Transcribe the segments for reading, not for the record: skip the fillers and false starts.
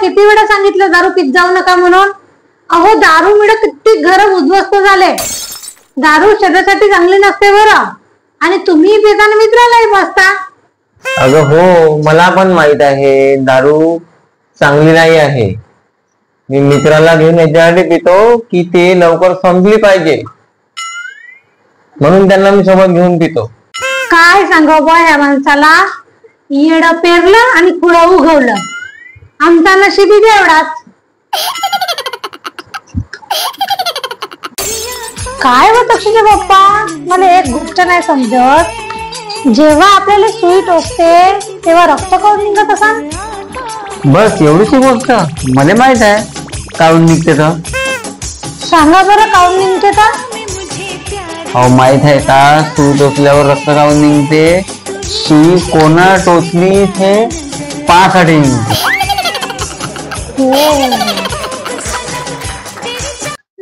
किती वेळा सांगितलं दारू पीत जाऊ नका म्हणून. अहो दारूमुळे किती घर उद्ध्वस्त झाले. दारू शरीरासाठी चांगली नसते बरं. आणि तुम्ही पिताना मित्रालाही बसता. अगं हो, मला पण माहित आहे दारू चांगली नाही आहे. मी मित्राला घेऊन याच्यासाठी पितो की ते लवकर संपली पाहिजे, म्हणून त्यांना मी सोबत घेऊन पितो. काय सांगाव बा या माणसाला. येड पेरलं आणि खुडं उगवलं. आमचा नशिबी एवढाच. काय होत अक्षय बाप्पा, मला एक गोष्ट नाही समजत. जेव्हा आपल्याला सुई टोचते तेव्हा रक्त काढून निघत असाल. बस एवढीशी गोष्ट मला माहित आहे. काढून निघते तर सांगा बरं काढून निघते तर. अहो माहित आहे का, सुई टोचल्यावर रक्त काढून निघते. सुई कोणा टोचली हे पाहासाठी निघते.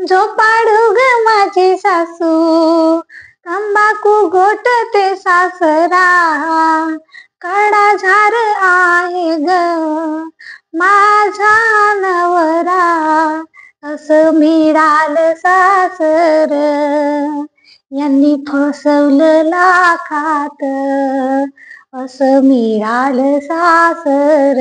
जो पाडू ग माझी सासू, तंबाखू गोटते सासरा, काळा झार आहे ग माझा नवरा, असं मिळालं सासर, यांनी फसवलं लाखात, असं मिळालं सासर.